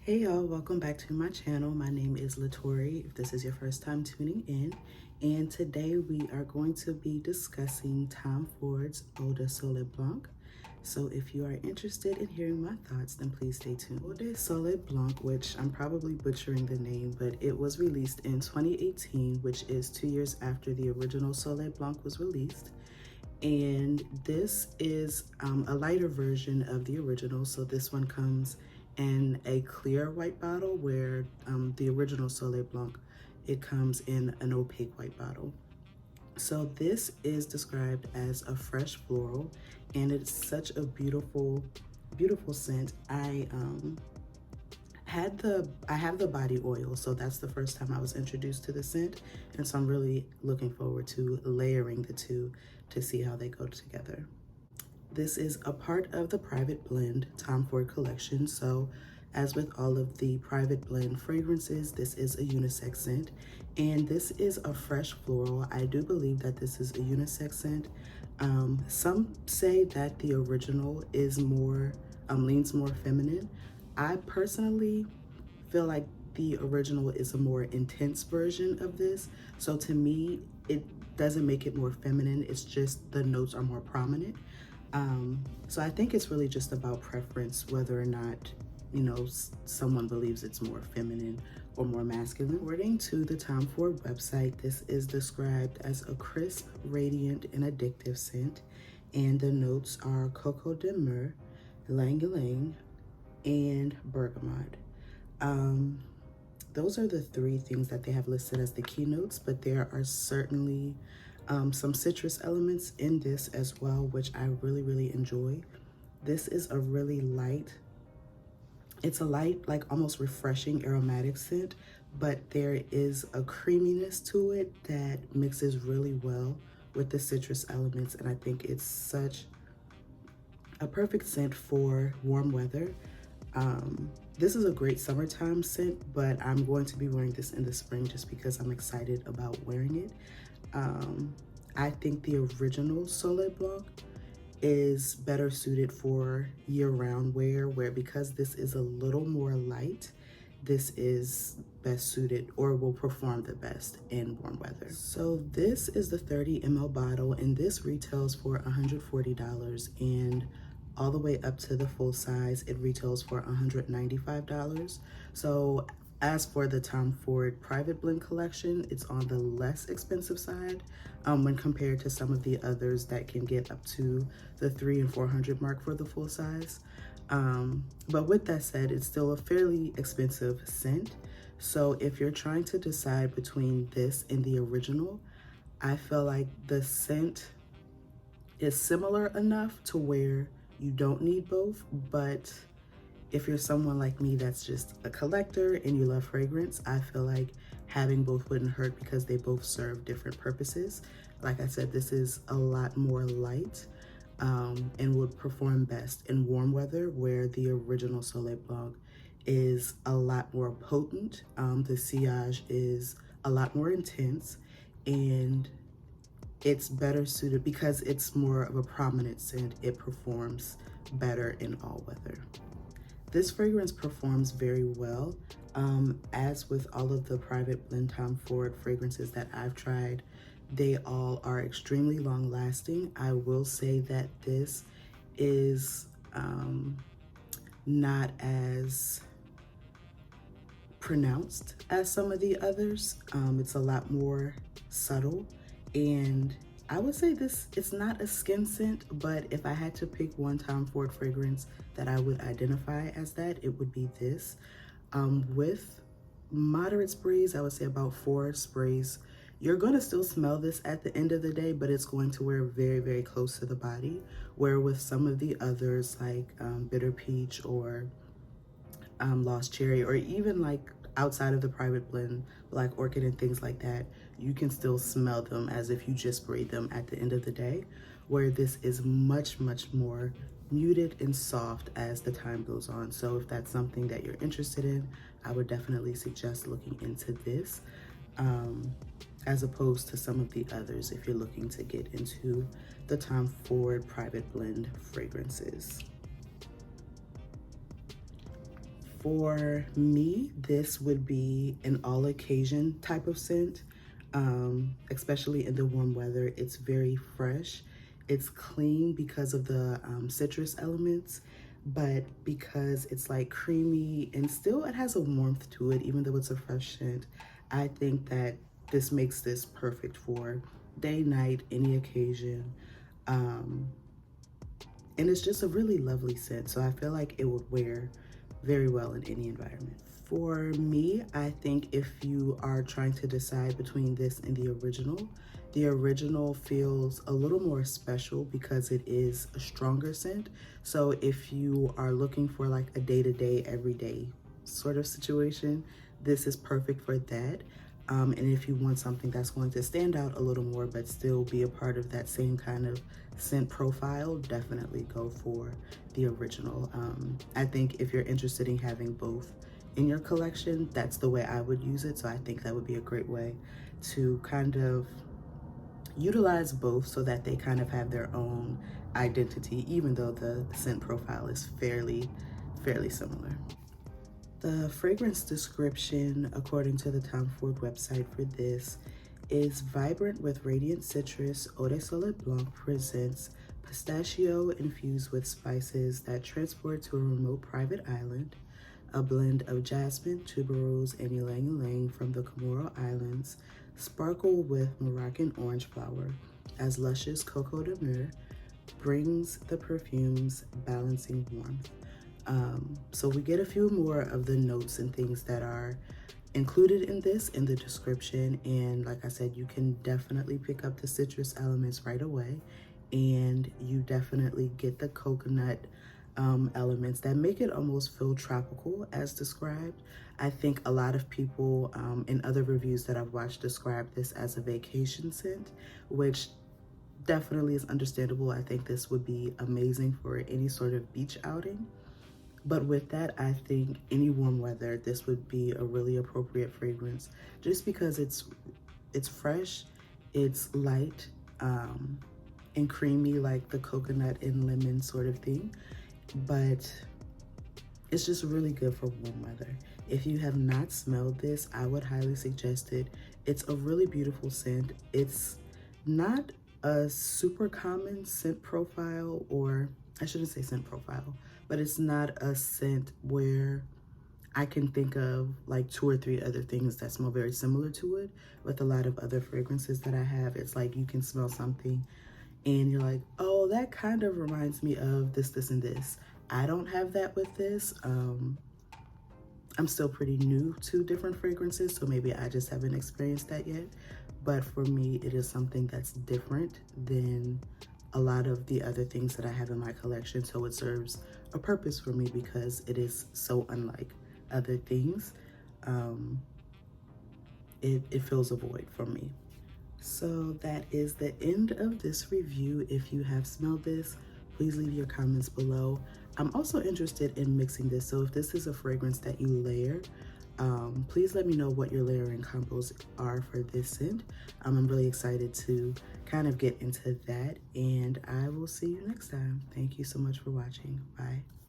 Hey y'all, welcome back to my channel. My name is Latori, if this is your first time tuning in. And today we are going to be discussing Tom Ford's Eau de Soleil Blanc. So if you are interested in hearing my thoughts, then please stay tuned. Eau de Soleil Blanc, which I'm probably butchering the name, but it was released in 2018, which is 2 years after the original Soleil Blanc was released. And this is a lighter version of the original. So this one comes in a clear white bottle, where the original Soleil Blanc, it comes in an opaque white bottle. So this is described as a fresh floral, and it's such a beautiful, beautiful scent. I have the body oil, so that's the first time I was introduced to the scent, and so I'm really looking forward to layering the two to see how they go together. This is a part of the Private Blend Tom Ford collection. So as with all of the Private Blend fragrances, this is a unisex scent, and this is a fresh floral. I do believe that this is a unisex scent. Some say that the original is more, leans more feminine. I personally feel like the original is a more intense version of this. So to me, it doesn't make it more feminine. It's just the notes are more prominent. So I think it's really just about preference, whether or not, you know, someone believes it's more feminine or more masculine. According to the Tom Ford website, this is described as a crisp, radiant, and addictive scent. And the notes are coco de mer, ylang ylang, and bergamot. Those are the three things that they have listed as the keynotes, but there are certainly some citrus elements in this as well, which I really enjoy. This is a really light, it's a light, like almost refreshing aromatic scent, but there is a creaminess to it that mixes really well with the citrus elements, and I think it's such a perfect scent for warm weather. This is a great summertime scent, but I'm going to be wearing this in the spring just because I'm excited about wearing it. I think the original Soleil Blanc is better suited for year-round wear, where because this is a little more light, this is best suited, or will perform the best in warm weather. So this is the 30 ml bottle, and this retails for $140, and all the way up to the full size, it retails for $195. So as for the Tom Ford Private Blend collection, it's on the less expensive side when compared to some of the others that can get up to the $300 and $400 mark for the full size. But with that said, it's still a fairly expensive scent. So if you're trying to decide between this and the original, I feel like the scent is similar enough to where you don't need both, but if you're someone like me that's just a collector and you love fragrance, I feel like having both wouldn't hurt because they both serve different purposes. Like I said, this is a lot more light and would perform best in warm weather, where the original Soleil Blanc is a lot more potent. The sillage is a lot more intense, and it's better suited because it's more of a prominent scent. It performs better in all weather. This fragrance performs very well. As with all of the Private Blend Tom Ford fragrances that I've tried, they all are extremely long lasting. I will say that this is not as pronounced as some of the others. It's a lot more subtle, and I would say this, it's not a skin scent, but if I had to pick one Tom Ford fragrance that I would identify as that, it would be this. With moderate sprays, I would say about 4 sprays, you're going to still smell this at the end of the day, but it's going to wear very close to the body, where with some of the others like Bitter Peach or Lost Cherry, or even like outside of the Private Blend, Black Orchid and things like that, you can still smell them as if you just sprayed them at the end of the day, where this is much more muted and soft as the time goes on. So if that's something that you're interested in, I would definitely suggest looking into this as opposed to some of the others if you're looking to get into the Tom Ford Private Blend fragrances. For me, this would be an all occasion type of scent, especially in the warm weather. It's very fresh. It's clean because of the citrus elements, but because it's like creamy and still it has a warmth to it, even though it's a fresh scent, I think that this makes this perfect for day, night, any occasion. Um, and it's just a really lovely scent. So I feel like it would wear very well in any environment. For me, I think if you are trying to decide between this and the original feels a little more special because it is a stronger scent. So if you are looking for like a day-to-day, everyday sort of situation, this is perfect for that. And if you want something that's going to stand out a little more but still be a part of that same kind of scent profile, definitely go for the original. I think if you're interested in having both in your collection, that's the way I would use it. So I think that would be a great way to kind of utilize both so that they kind of have their own identity, even though the scent profile is fairly similar. The fragrance description, according to the Tom Ford website for this, is vibrant with radiant citrus. Eau de Soleil Blanc presents pistachio infused with spices that transport to a remote private island, a blend of jasmine, tuberose, and ylang ylang from the Comoro Islands, sparkle with Moroccan orange flower, as luscious cocoa de mer brings the perfume's balancing warmth. So we get a few more of the notes and things that are included in this in the description. And like I said, you can definitely pick up the citrus elements right away. And you definitely get the coconut elements that make it almost feel tropical as described. I think a lot of people in other reviews that I've watched describe this as a vacation scent, which definitely is understandable. I think this would be amazing for any sort of beach outing. But with that, I think any warm weather, this would be a really appropriate fragrance just because it's fresh, it's light, and creamy like the coconut and lemon sort of thing. But it's just really good for warm weather. If you have not smelled this, I would highly suggest it. It's a really beautiful scent. It's not a super common scent profile, or I shouldn't say scent profile, but it's not a scent where I can think of like 2 or 3 other things that smell very similar to it. With a lot of other fragrances that I have, it's like you can smell something and you're like, oh, that kind of reminds me of this, this, and this. I don't have that with this. I'm still pretty new to different fragrances, so maybe I just haven't experienced that yet. But for me, it is something that's different than a lot of the other things that I have in my collection. So it serves a purpose for me because it is so unlike other things. It fills a void for me. So that is the end of this review. If you have smelled this, please leave your comments below. I'm also interested in mixing this. So if this is a fragrance that you layer, please let me know what your layering combos are for this scent. I'm really excited to kind of get into that, and I will see you next time. Thank you so much for watching. Bye.